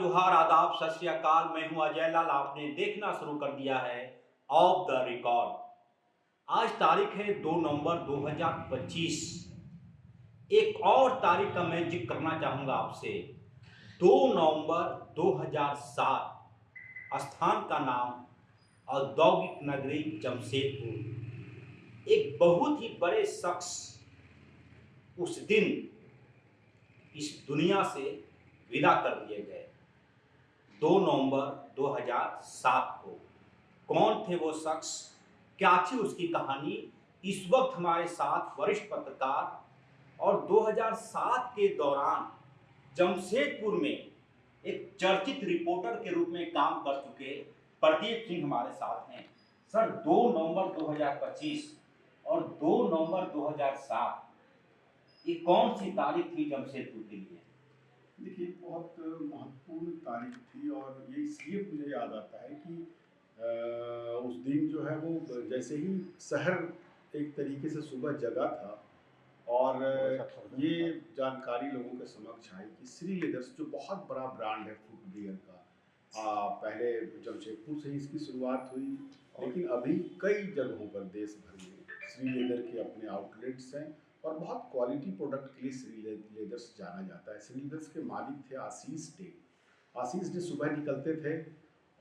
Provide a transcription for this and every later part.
जोहार, आदाब, सत श्री अकाल। मैं हूं अजय लाल। आपने देखना शुरू कर दिया है ऑफ द रिकॉर्ड। आज तारीख है 2 नवंबर 2025। एक और तारीख का मैं जिक्र करना चाहूँगा आपसे। 2 नवंबर 2007। स्थान का नाम औद्योगिक नगरी जमशेदपुर। एक बहुत ही बड़े शख्स उस दिन इस दुनिया से विदा कर दिए गए। 2 नवंबर 2007 को कौन थे वो शख्स, क्या थी उसकी कहानी, इस वक्त हमारे साथ वरिष्ठ पत्रकार और 2007 के दौरान जमशेदपुर में एक चर्चित रिपोर्टर के रूप में काम कर चुके प्रदीप सिंह हमारे साथ हैं। सर, 2 नवंबर 2025 और 2 नवंबर 2007 ये कौन सी तारीख थी जमशेदपुर के लिए? देखिए, बहुत महत्वपूर्ण तारीख थी और ये इसलिए मुझे याद आता है कि उस दिन जो है वो जैसे ही शहर एक तरीके से सुबह जगा था और ये जानकारी लोगों के समक्ष आई कि श्री लेदर्स जो बहुत बड़ा ब्रांड है फुटवियर का, पहले जमशेदपुर से ही इसकी शुरुआत हुई, लेकिन अभी कई जगहों पर देश भर में श्री लेदर के अपने आउटलेट्स हैं और बहुत क्वालिटी प्रोडक्ट के लिए श्री लेदर्स जाना जाता है। श्री लेदर्स के मालिक थे आशीष डे। आशीष डे सुबह निकलते थे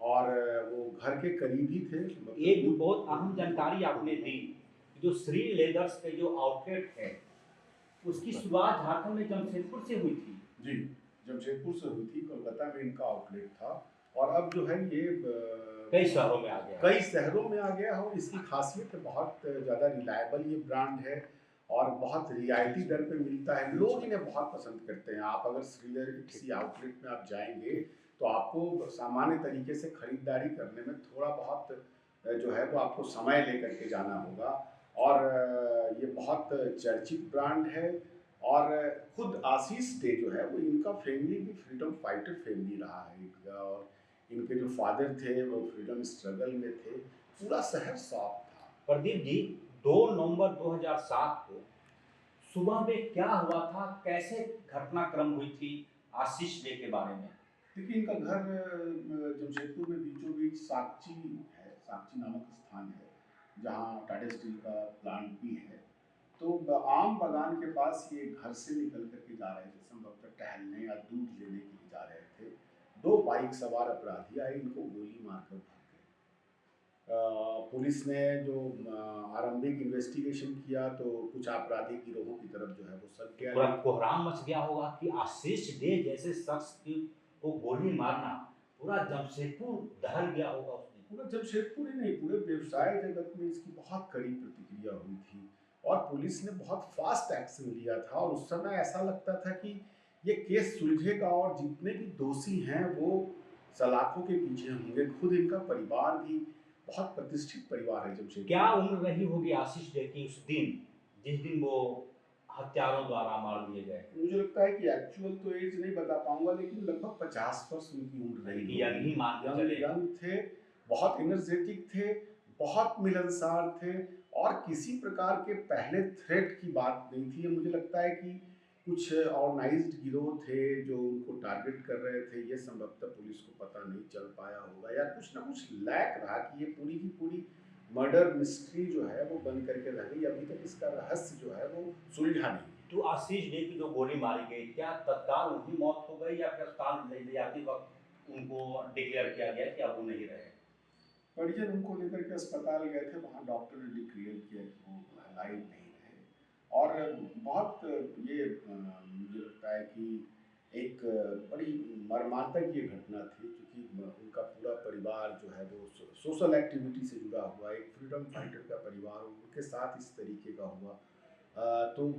और वो घर के करीब ही थे। एक बहुत अहम जानकारी आपने दी, जो श्री लेदर्स के जो आउटलेट है उसकी शुरुआत झारखंड में जमशेदपुर से हुई थी। जी, जमशेदपुर से हुई थी। कोलकाता में इनका आउटलेट था और अब जो है ये कई शहरों में आ गया है और इसकी खासियत बहुत ज़्यादा रिलायबल ये ब्रांड है और बहुत रियायती दर पे मिलता है। लोग इन्हें बहुत पसंद करते हैं। आप अगर श्रीलेदर किसी आउटलेट में आप जाएंगे तो आपको सामान्य तरीके से खरीदारी करने में थोड़ा बहुत जो है वो आपको समय लेकर के जाना होगा और ये बहुत चर्चित ब्रांड है। और खुद आशीष डे जो है वो इनका फैमिली भी फ्रीडम फाइटर फैमिली रहा है और इनके जो फादर थे वो फ्रीडम स्ट्रगल में थे। पूरा शहर सॉफ्ट था। प्रदीप जी, 2 नवंबर 2007 को सुबह में क्या हुआ था, कैसे घटनाक्रम हुई थी आशीष डे के बारे में? देखिए, इनका घर जमशेदपुर में बीचों बीच साक्षी है, साक्षी नामक स्थान है जहाँ टाटा स्टील का प्लांट भी है। तो आम बागान के पास ये घर से निकल करके जा रहे थे, संभवतः टहलने या दूध लेने के लिए जा रहे थे। 2 बाइक सवार अपराधी आए, इनको गोली मारकर भाग गए। पुलिस ने जो आरंभिक इन्वेस्टिगेशन किया तो कुछ आपराधिक गिरोहों की तरफ जो है वो सर गया। पूरा कोहराम मच गया होगा कि आशीष डे जैसे शख्स को गोली मारना, पूरा जमशेदपुर दहल गया होगा उस दिन। पूरा जमशेदपुर ही नहीं, पूरे व्यवसाय जगत में इसकी बहुत कड़ी प्रतिक्रिया हुई थी और पुलिस ने बहुत फास्ट एक्शन लिया था और उस समय ऐसा लगता था कि ये केस सुलझेगा और जितने भी दोषी हैं वो सलाखों के पीछे होंगे। खुद इनका परिवार भी बहुत प्रतिष्ठित परिवार है जमशेदपुर। क्या उम्र रही होगी आशीष डे की उस दिन, जिस दिन वो हत्यारों द्वारा मार दिए गए? मुझे लगता है कि एक्चुअल तो एज नहीं बता पाऊंगा, लेकिन लगभग 50 वर्ष उनकी उम्र रही। यंग थे, बहुत एनर्जेटिक थे, बहुत मिलनसार थे और किसी प्रकार के पहले थ्रेट की बात नहीं थी। मुझे लगता है कि कुछ ऑर्गेनाइज्ड गिरोह थे जो उनको टारगेट कर रहे थे। ये संभवतः पुलिस को पता नहीं चल पाया होगा या कुछ ना कुछ लैक रहा कि ये पूरी की पूरी मर्डर मिस्ट्री जो है वो बन करके रह गई। अभी तक इसका रहस्य जो है वो सुलझा नहीं। तो आशीष डे की जो गोली मारी गई, क्या तत्काल उनकी मौत हो गई या फिर अस्पताल ले जाते वक्त उनको डिक्लेयर किया गया कि अब वो नहीं रहे? परिजन उनको लेकर के अस्पताल गए थे, वहाँ डॉक्टर ने डिक्लेयर किया कि वो लाइव नहीं रहे। और बहुत ये मुझे लगता है कि एक बड़ी मर्मांतक ये घटना थी, क्योंकि उनका पूरा परिवार जो है वो सोशल एक्टिविटी से जुड़ा हुआ, एक फ्रीडम फाइटर का परिवार, उनके साथ इस तरीके का हुआ। तो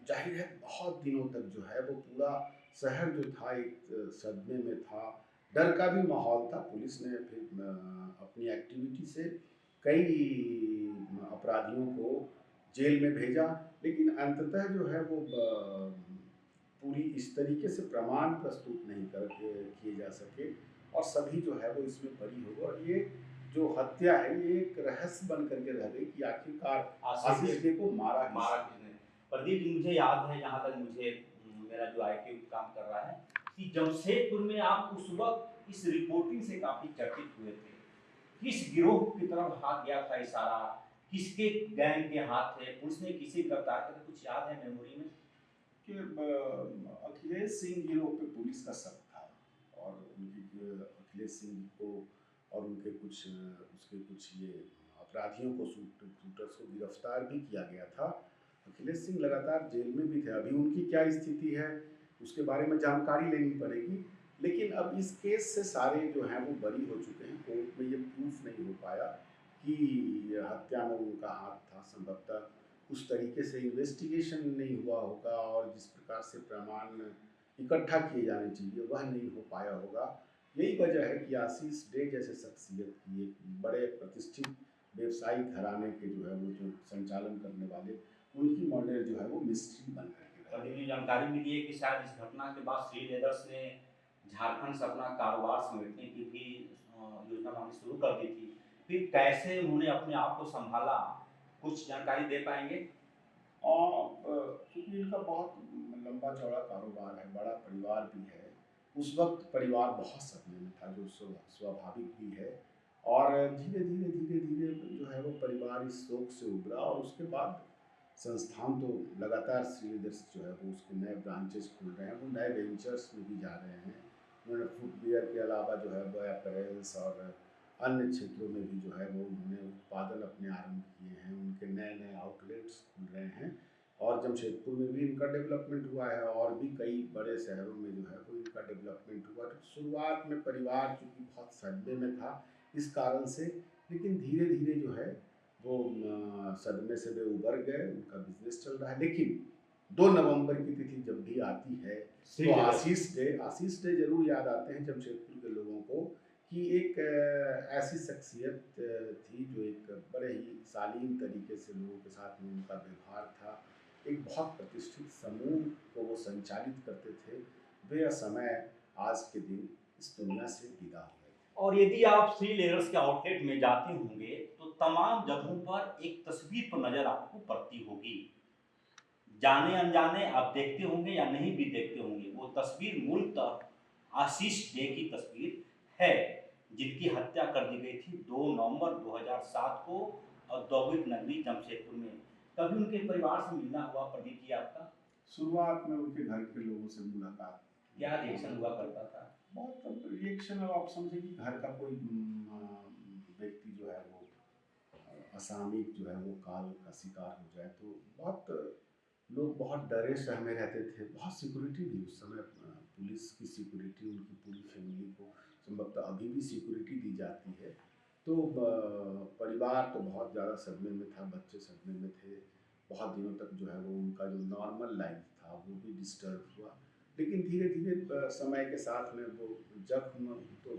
जाहिर है बहुत दिनों तक जो है वो पूरा शहर जो था एक सदमे में था, डर का भी माहौल था। पुलिस ने फिर अपनी एक्टिविटी से कई अपराधियों को जेल में भेजा, लेकिन अंततः जो है वो पूरी इस तरीके से प्रमाण प्रस्तुत नहीं किए जा सके और सभी जो है वो इसमें बरी हो गए। और ये जो हत्या है ये एक रहस्य बन करके रह गई कि आखिरकार आशीष डे को मारा किसने। प्रदीप जी, मुझे याद है, जहाँ तक मुझे मेरा जो IQ काम कर रहा है, कि जमशेदपुर में आप उस वक्त इस रिपोर्टिंग से काफी चर्चित हुए थे। किस गिरोह की तरफ हाथ गया था इशारा, किसके गैंग के हाथ थे, पुलिस ने किसे गिरफ्तार किया, कुछ याद है मेमोरी में? कि अखिलेश सिंह गिरोह पे पुलिस का शक था और उनकी अखिलेश सिंह को और उनके कुछ उसके कुछ ये अपराधियों को शूटर्स को गिरफ्तार भी किया गया था। अखिलेश सिंह लगातार जेल में भी थे। अभी उनकी क्या स्थिति है उसके बारे में जानकारी लेनी पड़ेगी, लेकिन अब इस केस से सारे जो हैं वो बरी हो चुके हैं। कोर्ट में ये प्रूफ नहीं हो पाया कि हत्या में उनका हाथ था। संभवतः उस तरीके से इन्वेस्टिगेशन नहीं हुआ होगा और जिस प्रकार से प्रमाण इकट्ठा किए जाने चाहिए वह नहीं हो पाया होगा। यही वजह है कि आशीष डे जैसे शख्सियत की, एक बड़े प्रतिष्ठित व्यवसायिक घराने के जो है वो जो संचालन करने वाले, उनकी मर्डर जो है वो मिस्ट्री बन करके रह और गई। ये जानकारी मिली है कि शायद इस घटना के बाद श्री लेदर्स ने झारखंड से अपना कारोबार समेटने की भी योजना बनानी शुरू कर दी थी। फिर कैसे उन्होंने अपने आप को संभाला, कुछ जानकारी दे पाएंगे? और क्योंकि इनका बहुत लंबा चौड़ा कारोबार है, बड़ा परिवार भी है। उस वक्त परिवार बहुत सदमे में था, जो स्वाभाविक भी है। और धीरे धीरे जो है वो परिवार इस शोक से उभरा और उसके बाद संस्थान तो लगातार श्रीलेदर्स जो है वो उसके नए ब्रांचेस खुल रहे हैं, वो नए वेंचर्स में भी जा रहे हैं। उन्होंने फुटवियर के अलावा जो है वो अपैरेल्स और अन्य क्षेत्रों में भी जो है वो उन्होंने उत्पादन अपने आरंभ किए हैं। उनके नए नए आउटलेट्स खुल रहे हैं और जमशेदपुर में भी इनका डेवलपमेंट हुआ है और भी कई बड़े शहरों में जो है वो इनका डेवलपमेंट हुआ। तो शुरुआत में परिवार चूँकि बहुत सदमे में था इस कारण से, लेकिन धीरे धीरे जो है वो सदमे से वे उबर गए, उनका बिजनेस चल रहा है। लेकिन 2 नवंबर की तिथि जब भी आती है तो आशीष डे जरूर याद आते हैं जमशेदपुर के लोगों को कि एक ऐसी शख्सियत थी जो एक बड़े ही शालीन तरीके से लोगों के साथ में उनका व्यवहार था। एक बहुत प्रतिष्ठित समूह को वो संचालित करते थे। वे असमय आज के दिन इस दुनिया से विदा हो गए थे। और यदि आप श्री लेदर्स के आउटलेट में जाते होंगे तो तमाम जगहों पर एक तस्वीर पर नजर आपको पड़ती होगी। जाने अनजाने आप देखते होंगे या नहीं भी देखते होंगे, वो तस्वीर मूलतः आशीष डे की तस्वीर है, जिनकी हत्या कर दी गई थी 2 नवंबर 2007 को औद्योगिक नगरी जमशेदपुर में। कभी उनके परिवार से मिलना हुआ प्रदीप जी आपका? शुरुआत में उनके घर के लोगों से मुलाकात, क्या रिएक्शन हुआ करता था? बहुत रिएक्शन। अब आप समझे कि घर का कोई व्यक्ति जो है वो असामयिक जो है वो काल का शिकार हो जाए तो बहुत लोग बहुत डरे सहमे रहते थे। बहुत सिक्योरिटी भी उस समय, पुलिस की सिक्योरिटी उनकी पूरी फैमिली को संभवतः अभी भी सिक्योरिटी दी जाती है। तो परिवार तो बहुत ज़्यादा सदमे में था, बच्चे सदमे में थे। बहुत दिनों तक जो है वो उनका जो नॉर्मल लाइफ था वो भी डिस्टर्ब हुआ। लेकिन धीरे धीरे समय के साथ में वो जख्म तो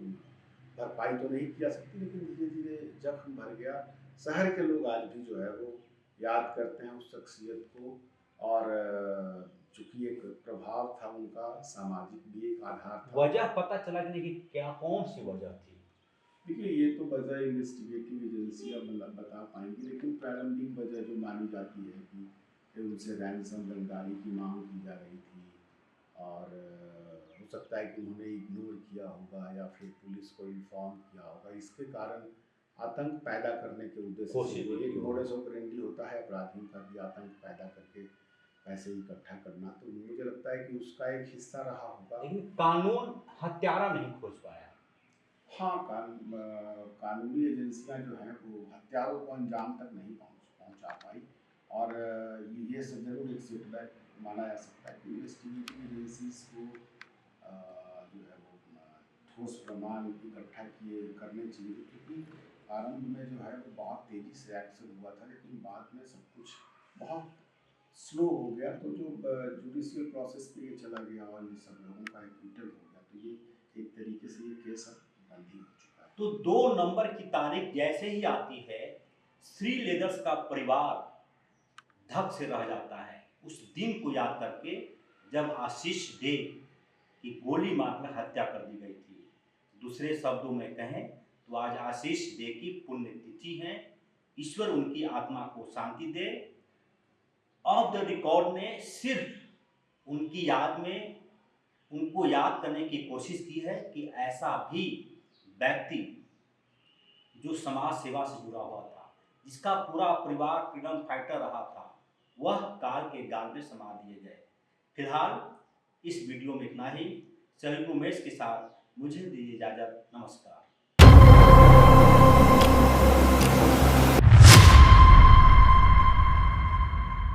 भरपाई तो नहीं किया सकती, लेकिन धीरे धीरे जख्म भर गया। शहर के लोग आज भी जो है वो याद करते हैं उस शख्सियत को और चूँकि एक प्रभाव था उनका, सामाजिक भी एक आधार था। वजह पता चला कि नहीं कि क्या, कौन सी वजह थी? देखिए ये तो वजह इन्वेस्टिगेटिव एजेंसियाँ बता पाएंगी, लेकिन प्रारंभिक वजह जो मानी जाती है कि उनसे रैंसम रंगदारी की मांग की जा रही थी और हो सकता है कि उन्होंने इग्नोर किया होगा या फिर पुलिस को इन्फॉर्म किया होगा। इसके कारण आतंक पैदा करने के उद्देश्य से जो एक मोडस ऑपरेंडी होता है अपराधियों का कि आतंक पैदा करके पैसे इकट्ठा करना, तो मुझे लगता है कि उसका एक हिस्सा रहा होगा। लेकिन कानून हत्यारा नहीं खोज पाया। हाँ, कानूनी एजेंसियां जो हैं वो हत्यारों को अंजाम तक नहीं पहुंचा पाई और ये सब जरूर एक सेटबैक माना जा सकता है कि इन्वेस्टिगेटिव एजेंसीज को जो है वो ठोस प्रमाण इकट्ठा किए करने चाहिए, क्योंकि आरंभ में जो है वो बहुत तेज़ी से एक्शन हुआ था, लेकिन बाद में सब कुछ बहुत स्लो हो गया। तो जो जुडिशियल प्रोसेस पे ये चला गया और ये सब लोगों का एक्विटल हो गया, तो ये एक तरीके से ये केस अब बंद ही हो चुका है। तो 2 नंबर की तारीख जैसे ही आती है, श्री लेदर्स का परिवार धक से रह जाता है उस दिन को याद करके जब आशीष डे की गोली मारकर हत्या कर दी गई थी। दूसरे शब्दों में कहें तो आज आशीष डे की पुण्यतिथि है। ईश्वर उनकी आत्मा को शांति दे। ऑफ द रिकॉर्ड ने सिर्फ उनकी याद में उनको याद करने की कोशिश की है कि ऐसा भी व्यक्ति जो समाज सेवा से जुड़ा हुआ था, जिसका पूरा परिवार फ्रीडम फाइटर रहा था, वह काल के गाल में समा दिए गए। फिलहाल इस वीडियो में इतना ही। सभी उमेश के साथ मुझे दीजिए इजाजत। नमस्कार।